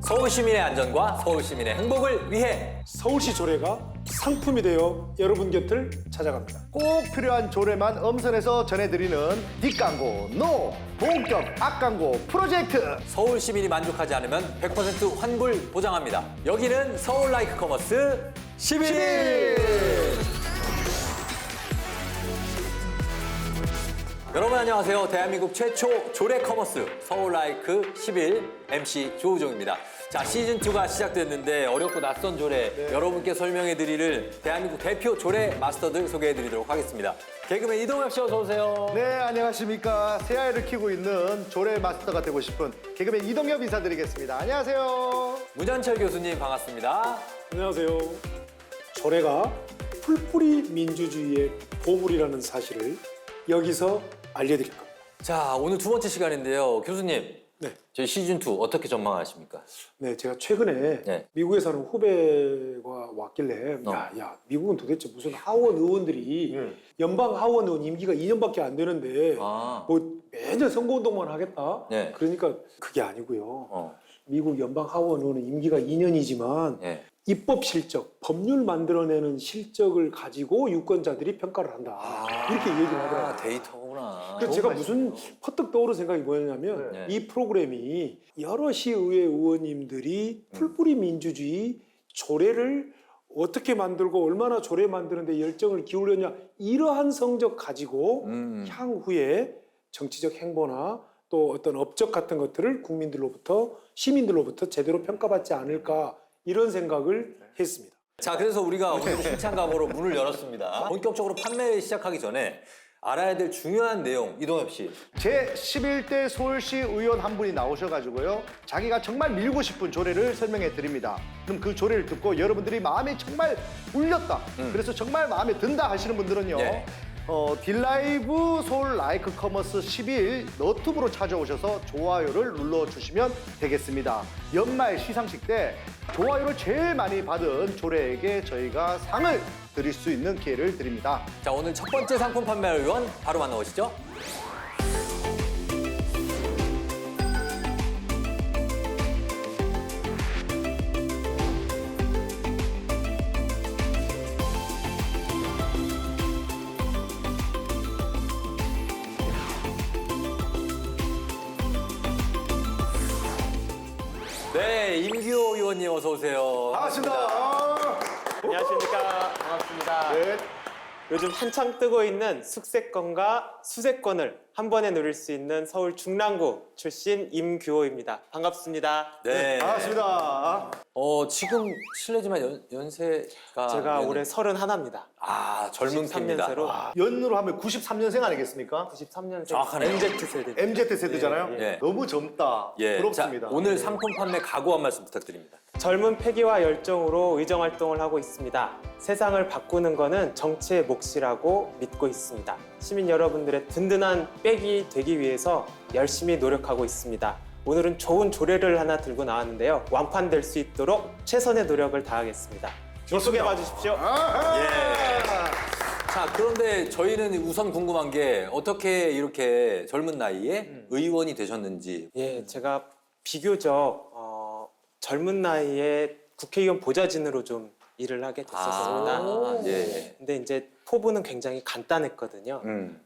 서울 시민의 안전과 서울 시민의 행복을 위해 서울시 조례가 상품이 되어 여러분 곁을 찾아갑니다. 꼭 필요한 조례만 엄선해서 전해드리는 뒷광고 NO! 본격 앞광고 프로젝트! 서울 시민이 만족하지 않으면 100% 환불 보장합니다. 여기는 서울 라이크 커머스 11일! 여러분 안녕하세요. 대한민국 최초 조례 커머스 서울 라이크 11 MC 조우종입니다. 자, 시즌2가 시작됐는데 어렵고 낯선 조례 여러분께 설명해드릴 대한민국 대표 조례 마스터들 소개해드리도록 하겠습니다. 개그맨 이동엽 씨 어서 오세요. 네, 안녕하십니까. 새아이를 키우고 있는 조례 마스터가 되고 싶은 개그맨 이동엽 인사드리겠습니다. 안녕하세요. 문현철 교수님 반갑습니다. 안녕하세요. 조례가 풀뿌리 민주주의의 보물이라는 사실을 여기서 알려드릴 겁니다. 자, 오늘 두 번째 시간인데요. 교수님, 네. 저희 시즌2 어떻게 전망하십니까? 네, 제가 최근에 네. 미국에 사는 후배가 왔길래 야, 미국은 도대체 무슨 하원 의원들이 연방 하원 의원 임기가 2년밖에 안 되는데 뭐 매년 선거운동만 하겠다? 네. 그러니까 그게 아니고요. 미국 연방 하원 의원은 임기가 2년이지만 네. 입법 실적, 법률 만들어내는 실적을 가지고 유권자들이 평가를 한다. 이렇게 얘기를 하더라고요. 데이터구나. 그래서 제가 무슨 퍼뜩 떠오른 생각이 뭐였냐면 네. 이 프로그램이 여러 시의회 의원님들이 풀뿌리 민주주의 조례를 어떻게 만들고 얼마나 조례 만드는데 열정을 기울였냐 이러한 성적 가지고 향후에 정치적 행보나 또 어떤 업적 같은 것들을 국민들로부터 시민들로부터 제대로 평가받지 않을까 이런 생각을 했습니다. 자, 그래서 우리가 오늘 신창갑오로 문을 열었습니다. 본격적으로 판매 시작하기 전에 알아야 될 중요한 내용, 이동엽 씨. 제11대 서울시 의원 한 분이 나오셔가지고요. 자기가 정말 밀고 싶은 조례를 설명해 드립니다. 그럼 그 조례를 듣고 여러분들이 마음에 정말 울렸다. 그래서 정말 마음에 든다 하시는 분들은요. 예. 딜라이브 서울 라이크 커머스 12일 너튜브로 찾아오셔서 좋아요를 눌러주시면 되겠습니다. 연말 시상식 때 좋아요를 제일 많이 받은 조례에게 저희가 상을 드릴 수 있는 기회를 드립니다. 자, 오늘 첫 번째 상품 판매할 의원 바로 만나보시죠. 네, 임규호 의원님 어서 오세요. 반갑습니다. 안녕하십니까. 반갑습니다. 네. 요즘 한창 뜨고 있는 숙세권과 수세권을 한 번에 누릴 수 있는 서울 중랑구 출신 임규호입니다. 반갑습니다. 네. 반갑습니다. 지금 실례지만 연세가 제가 올해 31입니다. 젊은 편입니다. 93년세로 연으로 하면 93년생 아니겠습니까? 93년생 정확하네요. MZ세대. MZ세대잖아요. 예. 너무 젊다. 예. 부럽습니다. 자, 오늘 상품 판매 각오 한 말씀 부탁드립니다. 젊은 패기와 열정으로 의정 활동을 하고 있습니다. 세상을 바꾸는 것은 정치의 몫이라고 믿고 있습니다. 시민 여러분들의 든든한 백이 되기 위해서 열심히 노력하고 있습니다. 오늘은 좋은 조례를 하나 들고 나왔는데요. 완판될 수 있도록 최선의 노력을 다하겠습니다. 소개해 봐 주십시오. 자, 그런데 저희는 우선 궁금한 게 어떻게 이렇게 젊은 나이에 의원이 되셨는지. 예, 제가 비교적 젊은 나이에 국회의원 보좌진으로 좀 일을 하게 됐었습니다. 예. 근데 이제 포부는 굉장히 간단했거든요.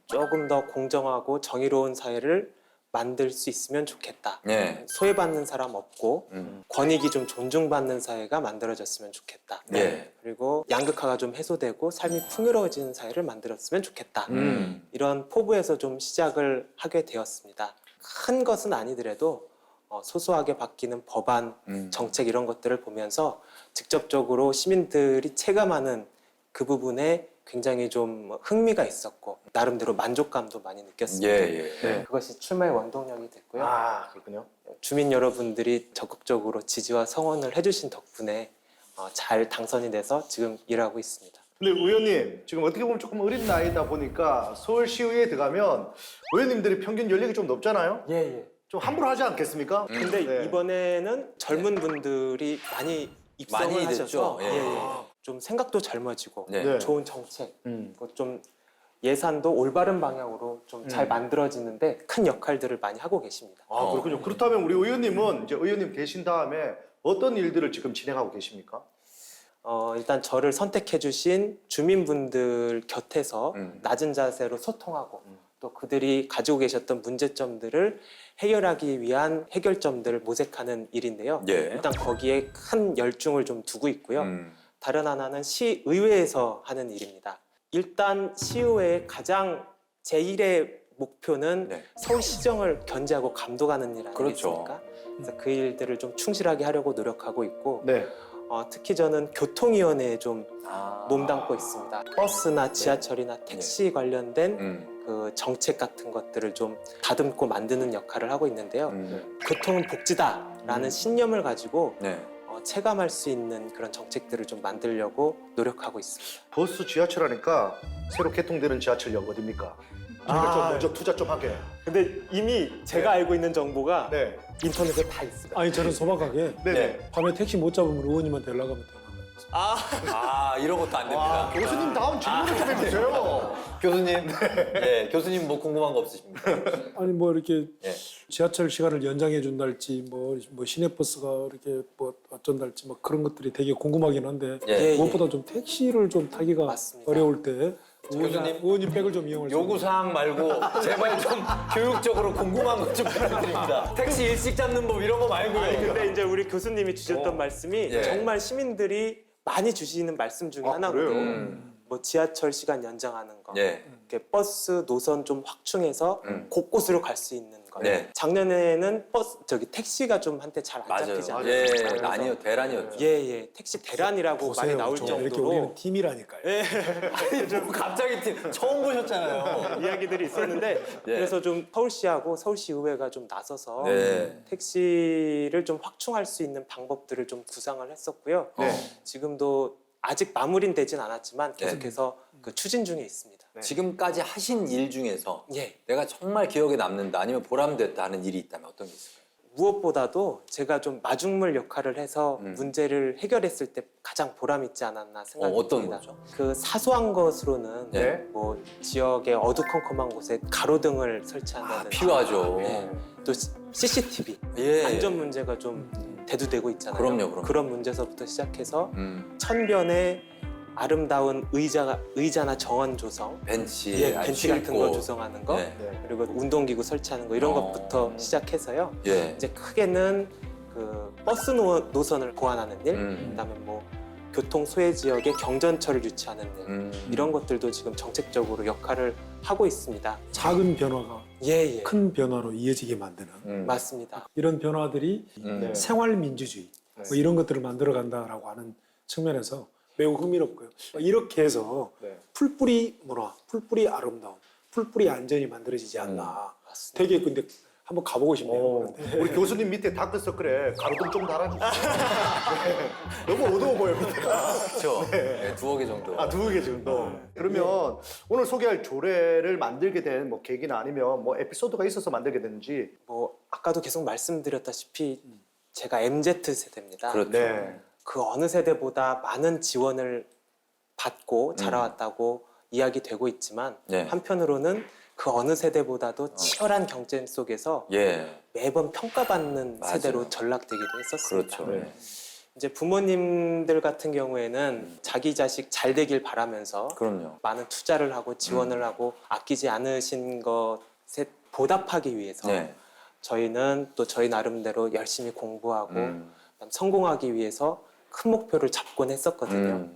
조금 더 공정하고 정의로운 사회를 만들 수 있으면 좋겠다. 예. 소외받는 사람 없고 권익이 좀 존중받는 사회가 만들어졌으면 좋겠다. 예. 그리고 양극화가 좀 해소되고 삶이 풍요로워지는 사회를 만들었으면 좋겠다. 이런 포부에서 좀 시작을 하게 되었습니다. 큰 것은 아니더라도 소소하게 바뀌는 법안, 정책 이런 것들을 보면서 직접적으로 시민들이 체감하는 그 부분에 굉장히 좀 흥미가 있었고 나름대로 만족감도 많이 느꼈습니다. 예. 그것이 출마의 원동력이 됐고요. 그렇군요. 주민 여러분들이 적극적으로 지지와 성원을 해주신 덕분에 잘 당선이 돼서 지금 일하고 있습니다. 근데 의원님, 지금 어떻게 보면 조금 어린 나이다 보니까 서울시의회에 들어가면 의원님들이 평균 연령이 좀 높잖아요? 예. 좀 함부로 하지 않겠습니까? 근데 네. 이번에는 젊은 분들이 많이 입성을 많이 하셔서 됐죠? 예. 좀 생각도 젊어지고 네. 좋은 정책, 좀 예산도 올바른 방향으로 좀 잘 만들어지는데 큰 역할들을 많이 하고 계십니다. 그렇군요. 그렇다면 우리 의원님은 이제 의원님 되신 다음에 어떤 일들을 지금 진행하고 계십니까? 일단 저를 선택해주신 주민분들 곁에서 낮은 자세로 소통하고 또 그들이 가지고 계셨던 문제점들을 해결하기 위한 해결점들을 모색하는 일인데요. 예. 일단 거기에 큰 열중을 좀 두고 있고요. 다른 하나는 시의회에서 하는 일입니다. 일단 시의회의 가장 제1의 목표는 네. 서울시정을 견제하고 감독하는 일 그렇죠. 아니겠습니까? 그래서 그 일들을 좀 충실하게 하려고 노력하고 있고 네. 특히 저는 교통위원회에 좀 몸담고 있습니다. 버스나 지하철이나 택시 관련된 그 정책 같은 것들을 좀 다듬고 만드는 역할을 하고 있는데요. 교통은 복지다라는 신념을 가지고 네. 체감할 수 있는 그런 정책들을 좀 만들려고 노력하고 있습니다. 버스 지하철 하니까 새로 개통되는 지하철역 어딥니까? 저희가 좀 먼저 투자 좀 하게. 근데 이미 제가 알고 있는 정보가 네. 인터넷에 다 있습니다. 아니 저는 소박하게 네. 네. 밤에 택시 못 잡으면 의원님한테 연락하면 되나 이런 것도 안 됩니다. 교수님 다음 질문을 좀 해주세요. 교수님, 네, 교수님 뭐 궁금한 거 없으십니까? 아니 뭐 이렇게 예. 지하철 시간을 연장해 준달지 뭐 시내버스가 이렇게 뭐 어쩐달지 뭐 그런 것들이 되게 궁금하긴 한데 예. 무엇보다 좀 택시를 좀 타기가 맞습니다. 어려울 때 교수님, 의원님 백을 좀 이용할 수 요구 사항 말고 제발 좀 교육적으로 궁금한 것 좀 부탁드립니다. 택시 일식 잡는 법 이런 거 말고요. 근데 이제 우리 교수님이 주셨던 말씀이 예. 정말 시민들이 많이 주시는 말씀 중에 하나거든요. 그래요? 뭐 지하철 시간 연장하는 거, 예. 이렇게 버스 노선 좀 확충해서 곳곳으로 갈 수 있는 거. 네. 작년에는 택시가 좀 한때 잘 안 맞아요. 잡히지 않았어요. 예, 그래서 아니요, 대란이었죠. 예, 택시 대란이라고 보세요. 많이 나올 저 이렇게 정도로 우리는 팀이라니까요. 뭐 갑자기 처음 보셨잖아요. 이야기들이 있었는데 예. 그래서 좀 서울시하고 서울시의회가 좀 나서서 네. 택시를 좀 확충할 수 있는 방법들을 좀 구상을 했었고요. 네. 지금도 아직 마무리는 되진 않았지만 계속해서 그 추진 중에 있습니다. 지금까지 하신 일 중에서 예. 내가 정말 기억에 남는다 아니면 보람됐다 하는 일이 있다면 어떤 게 있을까요? 무엇보다도 제가 좀 마중물 역할을 해서 문제를 해결했을 때 가장 보람 있지 않았나 생각이 어떤 듭니다. 거죠? 그 사소한 것으로는 네. 뭐 지역의 어두컴컴한 곳에 가로등을 설치한다든지 필요하죠. 네. 또 CCTV 예. 안전 문제가 좀 대두되고 있잖아요. 그럼요. 그런 문제서부터 시작해서 음, 천변에 아름다운 의자나 정원 조성, 벤치, 벤치 같은 거 조성하는 거, 네. 네. 그리고 운동기구 설치하는 거 이런 것부터 시작해서요. 예. 이제 크게는 그 버스 노선을 보완하는 일, 그다음에 뭐 교통 소외 지역의 경전철을 유치하는 일 이런 것들도 지금 정책적으로 역할을 하고 있습니다. 작은 변화가 예. 큰 변화로 이어지게 만드는 맞습니다. 이런 변화들이 네. 생활 민주주의 뭐 이런 것들을 만들어 간다라고 하는 측면에서 매우 흥미롭고요. 이렇게 해서 네. 풀뿌리 문화, 풀뿌리 아름다움, 풀뿌리 안전이 만들어지지 않나. 맞습니다. 되게 근데 한번 가보고 싶네요. 그런데. 우리 교수님 밑에 다크서클에 가로등 좀 달아주세요. 네. 너무 어두워 보여 밑에가. 그렇죠. 네, 2개 정도. 두개 정도. 그러면 오늘 소개할 조례를 만들게 된 뭐 계기나 아니면 뭐 에피소드가 있어서 만들게 됐는지. 뭐 아까도 계속 말씀드렸다시피 제가 MZ 세대입니다. 그렇죠. 네. 그 어느 세대보다 많은 지원을 받고 자라왔다고 이야기되고 있지만 네. 한편으로는 그 어느 세대보다도 치열한 경쟁 속에서 예. 매번 평가받는 맞아요. 세대로 전락되기도 했었습니다. 그렇죠. 네. 이제 부모님들 같은 경우에는 자기 자식 잘 되길 바라면서 그럼요. 많은 투자를 하고 지원을 하고 아끼지 않으신 것에 보답하기 위해서 네. 저희는 또 저희 나름대로 열심히 공부하고 그다음 성공하기 위해서 큰 목표를 잡곤 했었거든요.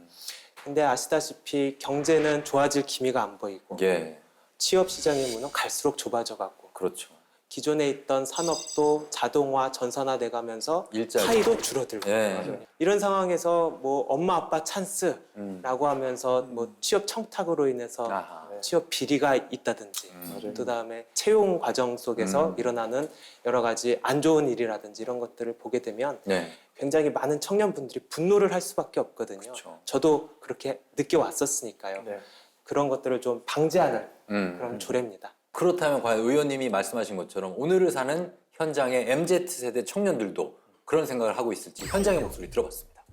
근데 아시다시피 경제는 좋아질 기미가 안 보이고 예. 취업 시장의 문은 갈수록 좁아져 가고 그렇죠. 기존에 있던 산업도 자동화, 전산화돼 가면서 일자리. 파이도 줄어들고 예. 이런 상황에서 뭐 엄마 아빠 찬스라고 하면서 뭐 취업 청탁으로 인해서 아하. 취업 비리가 있다든지 또 다음에 채용 과정 속에서 일어나는 여러 가지 안 좋은 일이라든지 이런 것들을 보게 되면 네. 굉장히 많은 청년분들이 분노를 할 수밖에 없거든요. 그렇죠. 저도 그렇게 느껴왔었으니까요. 네. 그런 것들을 좀 방지하는 음. 그런 조례입니다. 그렇다면 과연 의원님이 말씀하신 것처럼 오늘을 사는 현장의 MZ세대 청년들도 그런 생각을 하고 있을지 현장의 목소리 들어봤습니다.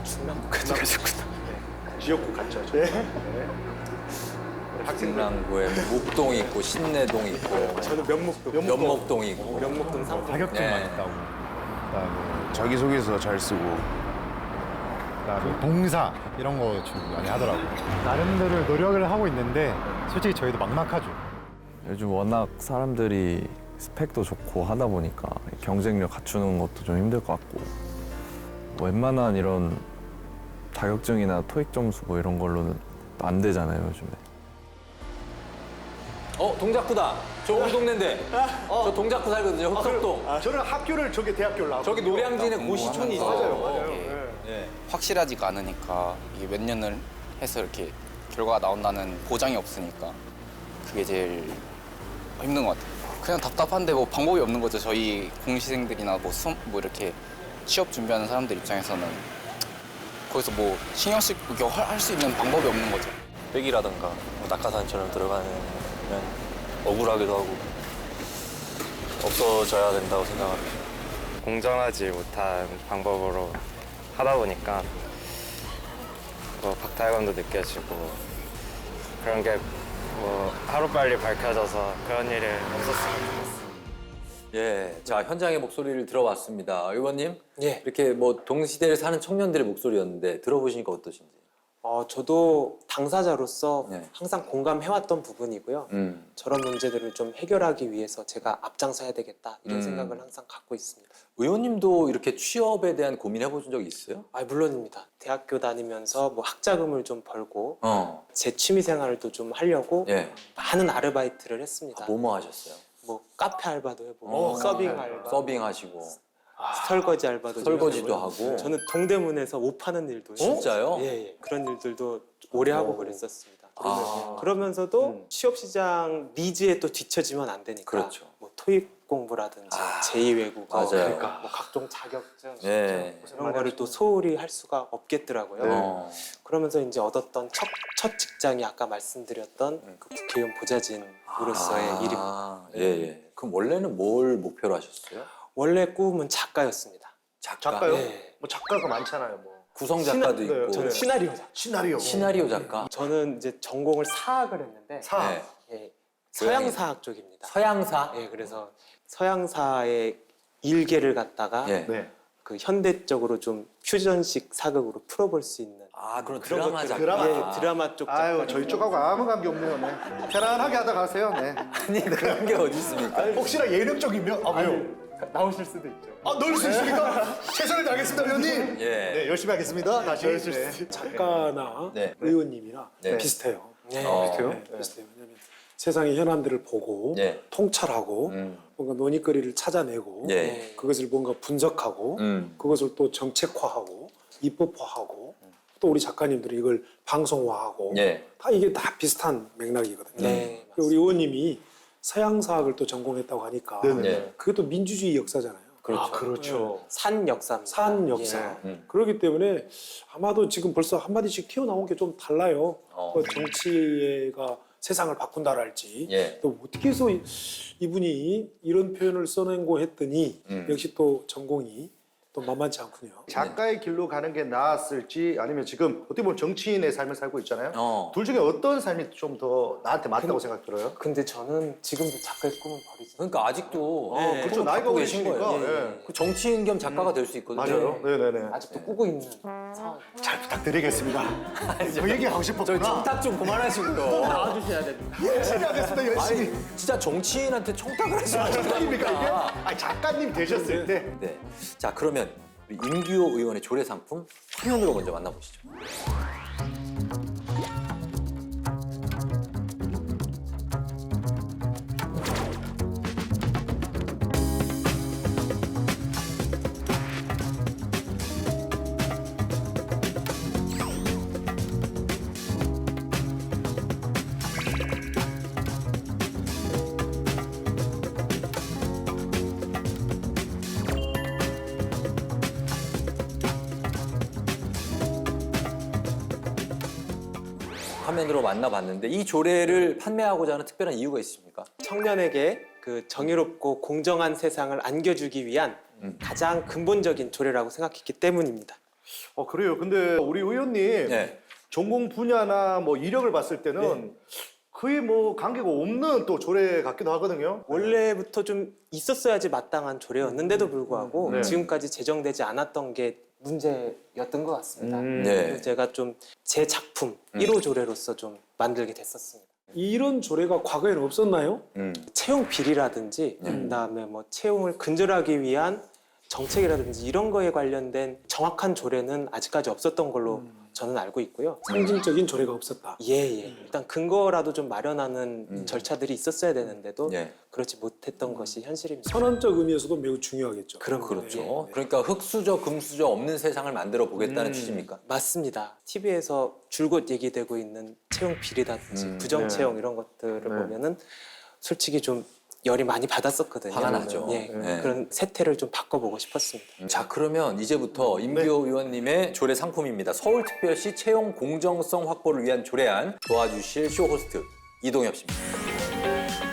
중랑구까지 가셨구나. 지역구 갔죠. 네. 강남구에 묵동 있고 신내동 있고 저는 면목도 연목동 있고 명목동 상품. 가격도 네. 많이 따고 그다음에 자기소개서 잘 쓰고 그다음에 동사 이런 거 좀 많이 하더라고요. 나름대로 노력을 하고 있는데 솔직히 저희도 막막하죠. 요즘 워낙 사람들이 스펙도 좋고 하다 보니까 경쟁력 갖추는 것도 좀 힘들 것 같고 웬만한 이런 자격증이나 토익 점수 뭐 이런 걸로는 안 되잖아요, 요즘에. 동작구다. 저 우리 동네인데. 저 동작구 살거든요. 흑석동. 저는 학교를 저기 대학교를 나왔고 저기 노량진에 고시촌이 있어요. 맞아요. 예. 확실하지가 않으니까 이게 몇 년을 해서 이렇게 결과가 나온다는 보장이 없으니까 그게 제일 힘든 것 같아요. 그냥 답답한데 뭐 방법이 없는 거죠. 저희 공시생들이나 뭐 이렇게 취업 준비하는 사람들 입장에서는 거기서 뭐 신경 쓰고 할 수 있는 방법이 없는 거죠. 백이라든가 뭐 낙하산처럼 들어가면 억울하기도 하고 없어져야 된다고 생각합니다. 공정하지 못한 방법으로 하다 보니까 뭐 박탈감도 느껴지고 그런 게 뭐 하루빨리 밝혀져서 그런 일이 없었으면 좋겠어요. 예. 자, 현장의 목소리를 들어봤습니다. 의원님. 예. 이렇게 뭐 동시대를 사는 청년들의 목소리였는데 들어보시니까 어떠신지? 저도 당사자로서 네. 항상 공감해왔던 부분이고요. 저런 문제들을 좀 해결하기 위해서 제가 앞장서야 되겠다 이런 생각을 항상 갖고 있습니다. 의원님도 이렇게 취업에 대한 고민해보신 적이 있어요? 물론입니다. 대학교 다니면서 뭐 학자금을 좀 벌고 제 취미 생활도 좀 하려고 예. 많은 아르바이트를 했습니다. 뭐뭐 하셨어요? 뭐 카페 알바도 해보고 서빙 알바, 서빙하시고 설거지 알바도 좀 설거지도 해보고요. 하고. 저는 동대문에서 옷 파는 일도 진짜요? 예. 그런 일들도 오래 하고 그랬었습니다. 아. 그러면서도 취업 시장 니즈에 또 뒤처지면 안 되니까 그렇죠. 뭐 토익 공부라든지 제2 외국어, 맞아요. 뭐 각종 자격증 예. 이런 거를 또 소홀히 할 수가 없겠더라고요. 어. 그러면서 이제 얻었던 첫 직장이 아까 말씀드렸던 그 국회의원 보좌진으로서의 일입니다. 예, 예. 그럼 원래는 뭘 목표로 하셨어요? 원래 꿈은 작가였습니다. 작가요? 네. 뭐 작가가 많잖아요. 뭐 구성 작가도 시나- 있고. 네, 저는 시나리오 작가. 시나리오. 시나리오 작가. 저는 이제 전공을 사학을 했는데 사. 네. 예, 서양사학 쪽입니다. 서양사. 예, 그래서 서양사의 일개를 갖다가 예. 네. 그 현대적으로 좀 퓨전식 사극으로 풀어볼 수 있는 아, 그런 그런 드라마 것들, 작가. 드라마. 예, 드라마 쪽 아유 작가. 저희 쪽하고 아무 관계 없네요. 네. 편안하게 하다 가세요. 네. 아니, 그런 게 어디 있습니까? 혹시나 예능 쪽이면 왜요? 나오실 수도 있죠. 넣을 수 있습니까? 최선을 다하겠습니다, 의원님. 예. 네, 열심히 하겠습니다. 다시. 네. 작가나 네. 의원님이나 네. 비슷해요. 네. 비슷해요? 네, 비슷해요. 왜냐하면 세상의 현안들을 보고 네. 통찰하고 뭔가 논의거리를 찾아내고 예. 그것을 뭔가 분석하고 그것을 또 정책화하고 입법화하고 또 우리 작가님들이 이걸 방송화하고 예. 다 이게 다 비슷한 맥락이거든요. 네, 우리 의원님이 서양사학을 또 전공했다고 하니까 네네. 예. 그게 또 민주주의 역사잖아요. 그렇죠. 아, 그렇죠. 산 역사입니다. 산 역사. 예. 그렇기 때문에 아마도 지금 벌써 한마디씩 튀어나온 게 좀 달라요. 그 정치가 세상을 바꾼다랄지 예. 또 어떻게 해서 이분이 이런 표현을 써낸고 했더니 역시 또 전공이 또 만만치 않군요. 작가의 길로 가는 게 나았을지 아니면 지금 어떻게 보면 정치인의 삶을 살고 있잖아요. 둘 중에 어떤 삶이 좀 더 나한테 맞다고 생각 들어요? 근데 저는 지금도 작가의 꿈을 버리지. 그러니까 아직도 네. 그렇죠. 꿈을 나이가 갖고 계신 어리시니까. 거예요. 예. 그 정치인 겸 작가가 될 수 있거든요. 맞아요. 네네네. 아직도 꾸고 있는 상황. 잘 부탁드리겠습니다. 그 얘기하고 저희 싶었구나. 청탁 좀 그만하시고요. 나와주셔야 됩니다. 열심히 하겠습니다. 열심히. 아니, 진짜 정치인한테 청탁을 하시면 작가님입니까 이게? 어떡합니까? 아니 작가님 되셨을 때. 네. 자, 그러면 우리 임규호 의원의 조례 상품 화면으로 먼저 만나보시죠. 화면으로 만나봤는데 이 조례를 판매하고자 하는 특별한 이유가 있습니까? 청년에게 그 정의롭고 공정한 세상을 안겨주기 위한 가장 근본적인 조례라고 생각했기 때문입니다. 그래요. 근데 우리 의원님 네. 전공 분야나 뭐 이력을 봤을 때는 거의 뭐 관계가 없는 또 조례 같기도 하거든요. 원래부터 좀 있었어야지 마땅한 조례였는데도 불구하고 네. 지금까지 제정되지 않았던 게 문제였던 것 같습니다. 네. 그래서 제가 좀 제 작품 1호 조례로서 좀 만들게 됐었습니다. 이런 조례가 과거에는 없었나요? 채용 비리라든지 그다음에 뭐 채용을 근절하기 위한 정책이라든지 이런 거에 관련된 정확한 조례는 아직까지 없었던 걸로 저는 알고 있고요. 상징적인 조례가 없었다. 예. 일단 근거라도 좀 마련하는 절차들이 있었어야 되는데도 예. 그렇지 못했던 것이 현실입니다. 선언적 의미에서도 매우 중요하겠죠. 그렇죠. 그러니까 흙수저, 금수저 없는 세상을 만들어 보겠다는 취지입니까? 맞습니다. TV에서 줄곧 얘기되고 있는 채용 비리라든지 부정 채용 이런 것들을 보면은 솔직히 좀 열이 많이 받았었거든요. 화가 나죠. 예, 네. 그런 세태를 좀 바꿔보고 싶었습니다. 자, 그러면 이제부터 임기호 의원님의 조례 상품입니다. 서울특별시 채용 공정성 확보를 위한 조례안 도와주실 쇼 호스트 이동엽 씨입니다.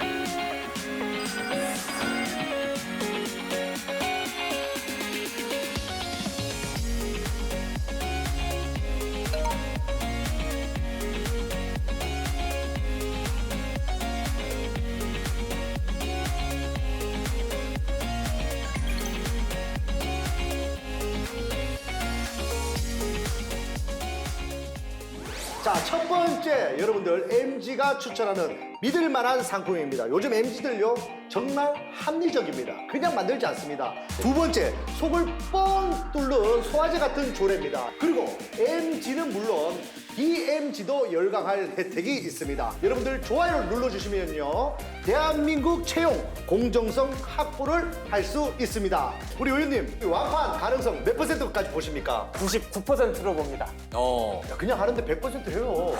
자, 첫 번째 여러분들 MG가 추천하는 믿을 만한 상품입니다. 요즘 MG들요 정말 합리적입니다. 그냥 만들지 않습니다. 두 번째, 속을 뻥 뚫는 소화제 같은 조례입니다. 그리고 MG는 물론 DMG도 열광할 혜택이 있습니다. 여러분들 좋아요를 눌러주시면요 대한민국 채용 공정성 확보를 할 수 있습니다. 우리 의원님 완판 가능성 몇 %까지 보십니까? 99%로 봅니다. 야, 그냥 하는데 100% 해요.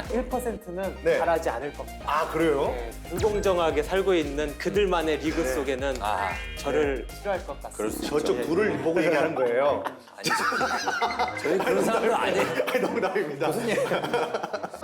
1%는 네. 잘하지 않을 겁니다. 아, 그래요? 네, 불공정하게 살고 있는 그들만의 리그 속에는 아, 저를 싫어할 것 같습니다. 그럴 수 있죠. 저쪽 둘을 보고 얘기하는 거예요. 저희 그런 사람들 아니에요. 농담입니다.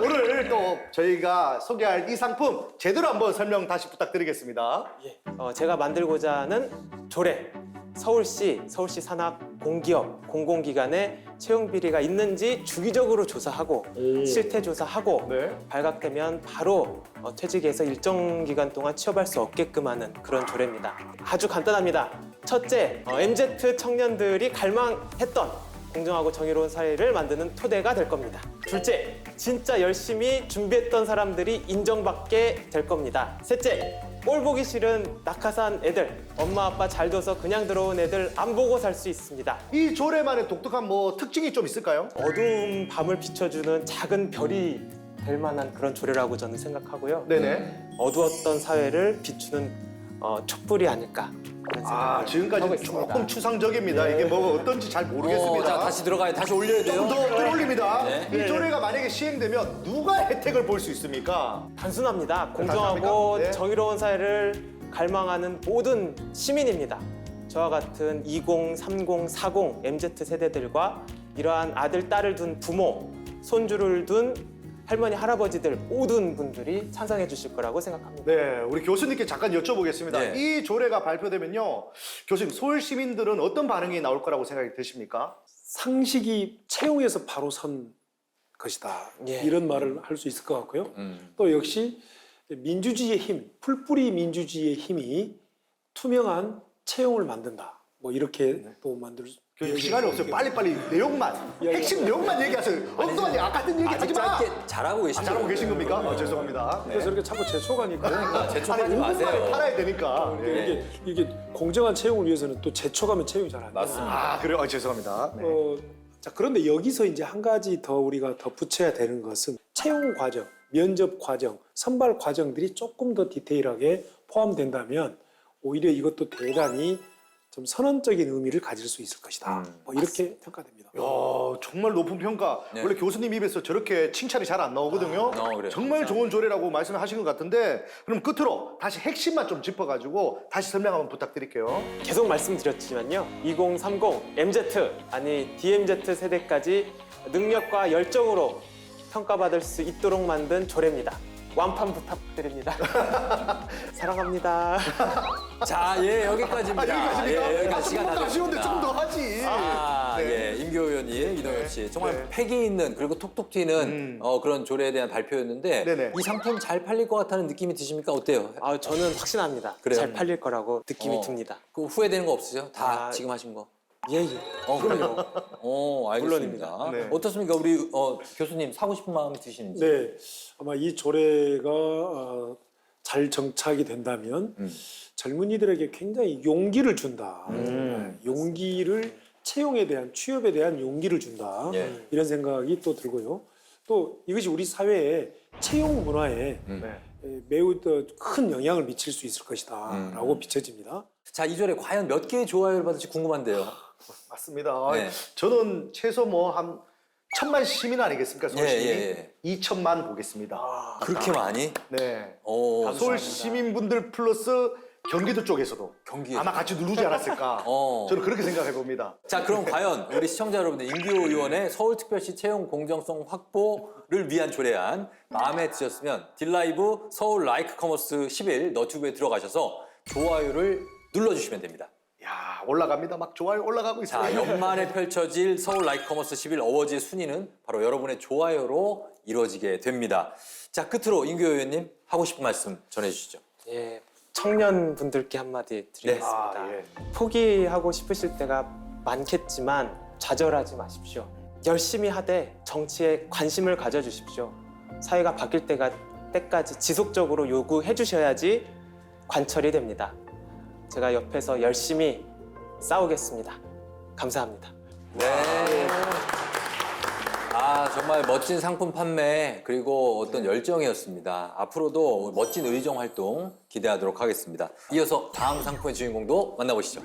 오늘 또 저희가 소개할 이 상품 제대로 한번 설명 다시 부탁드리겠습니다. 예, 제가 만들고자 하는 조례, 서울시 산학 공기업 공공기관에 채용 비리가 있는지 주기적으로 조사하고 실태 조사하고 네. 발각되면 바로 퇴직해서 일정 기간 동안 취업할 수 없게끔 하는 그런 조례입니다. 아주 간단합니다. 첫째, MZ 청년들이 갈망했던 공정하고 정의로운 사회를 만드는 토대가 될 겁니다. 둘째, 진짜 열심히 준비했던 사람들이 인정받게 될 겁니다. 셋째, 꼴 보기 싫은 낙하산 애들, 엄마 아빠 잘 둬서 그냥 들어온 애들 안 보고 살 수 있습니다. 이 조례만의 독특한 뭐 특징이 좀 있을까요? 어두운 밤을 비춰주는 작은 별이 될 만한 그런 조례라고 저는 생각하고요. 네네. 어두웠던 사회를 비추는 촛불이 아닐까 그런 생각을 아, 하고 지금까지 있습니다. 조금 추상적입니다. 이게 뭐가 어떤지 잘 모르겠습니다. 자, 다시 들어가요. 다시 올려야 돼요. 좀 더 끌어올립니다. 네. 이 조례가 만약에 시행되면 누가 혜택을 볼 수 있습니까? 단순합니다. 공정하고 단순합니까? 네. 정의로운 사회를 갈망하는 모든 시민입니다. 저와 같은 20, 30, 40 MZ 세대들과 이러한 아들, 딸을 둔 부모, 손주를 둔 할머니, 할아버지들 모든 분들이 찬성해 주실 거라고 생각합니다. 네, 우리 교수님께 잠깐 여쭤보겠습니다. 네. 이 조례가 발표되면요, 교수님 서울 시민들은 어떤 반응이 나올 거라고 생각이 드십니까? 상식이 채용에서 바로 선 것이다. 예. 이런 말을 할 수 있을 것 같고요. 또 역시 민주주의의 힘, 풀뿌리 민주주의의 힘이 투명한 채용을 만든다. 뭐 이렇게 또 만들 수. 교수님 시간이 없어요. 빨리빨리 내용만, 핵심 내용만 얘기하세요. 엉뚱한 아까든 얘기 하지 아직 마. 짧게 잘하고 계신 잘하고 거예요. 계신 겁니까? 죄송합니다. 그래서 이렇게 자꾸 재촉하니까. 그러니까 재촉하지 5분 마세요. 만에 팔아야 되니까. 네. 이게 공정한 채용을 위해서는 또 재촉하면 채용이 잘 안 돼요. 맞습니다. 아, 그래요? 죄송합니다. 네. 자, 그런데 여기서 이제 한 가지 더 우리가 덧붙여야 되는 것은 채용 과정, 면접 과정, 선발 과정들이 조금 더 디테일하게 포함된다면 오히려 이것도 대단히 좀 선언적인 의미를 가질 수 있을 것이다. 뭐 이렇게 평가됩니다. 야, 정말 높은 평가. 네. 원래 교수님 입에서 저렇게 칭찬이 잘 안 나오거든요. 그래요. 정말 좋은 조례라고 말씀하신 것 같은데, 그럼 끝으로 다시 핵심만 좀 짚어가지고 다시 설명 한번 부탁드릴게요. 계속 말씀드렸지만요. 20, 30, MZ 아니 DMZ 세대까지 능력과 열정으로 평가받을 수 있도록 만든 조례입니다. 완판 부탁드립니다. 사랑합니다. 자, 예, 여기까지입니다. 예, 여기까지 시간 다 아쉬운데 됐습니다. 좀 더 하지. 아, 네. 예, 임교 의원님, 이동엽 씨. 정말 네. 패기 있는 그리고 톡톡 튀는 그런 조례에 대한 발표였는데 네네. 이 상품 잘 팔릴 것 같다는 느낌이 드십니까? 어때요? 아, 저는 확신합니다. 그래요? 잘 팔릴 거라고 느낌이 듭니다. 그 후회되는 거 없으세요? 다 아, 지금 하신 거? 예, 예. 그럼요. 알겠습니다. 물론입니다. 네. 어떻습니까? 우리 교수님 사고 싶은 마음이 드시는지. 네, 아마 이 조례가 잘 정착이 된다면 젊은이들에게 굉장히 용기를 준다. 네, 용기를 채용에 대한 취업에 대한 용기를 준다. 예. 이런 생각이 또 들고요. 또 이것이 우리 사회의 채용 문화에 매우 또 큰 영향을 미칠 수 있을 것이다라고 비춰집니다. 자, 이 조례 과연 몇 개의 좋아요를 받을지 궁금한데요. 맞습니다. 네. 저는 최소 뭐 한 1000만 시민 아니겠습니까? 서울 예, 시민이 예, 2천만 보겠습니다. 그렇게 많이? 네. 오, 서울 시민분들 플러스 경기도 쪽에서도 경기에서. 아마 같이 누르지 않았을까. 저는 그렇게 생각해 봅니다. 자, 그럼 과연 우리 시청자 여러분들 임기호 의원의 서울특별시 채용 공정성 확보를 위한 조례안 마음에 드셨으면 딜라이브 서울 라이크 커머스 10일 너튜브에 들어가셔서 좋아요를 눌러주시면 됩니다. 야, 올라갑니다. 막 좋아요 올라가고 있어요. 자, 연말에 펼쳐질 서울 라이크 커머스 10일 어워즈의 순위는 바로 여러분의 좋아요로 이루어지게 됩니다. 자, 끝으로 임기호 의원님 하고 싶은 말씀 전해주시죠. 예, 청년분들께 한마디 드리겠습니다. 아, 예. 포기하고 싶으실 때가 많겠지만 좌절하지 마십시오. 열심히 하되 정치에 관심을 가져주십시오. 사회가 바뀔 때까지 지속적으로 요구해 주셔야지 관철이 됩니다. 제가 옆에서 열심히 싸우겠습니다. 감사합니다. 네. 아, 정말 멋진 상품 판매 그리고 어떤 열정이었습니다. 앞으로도 멋진 의정 활동 기대하도록 하겠습니다. 이어서 다음 상품의 주인공도 만나보시죠.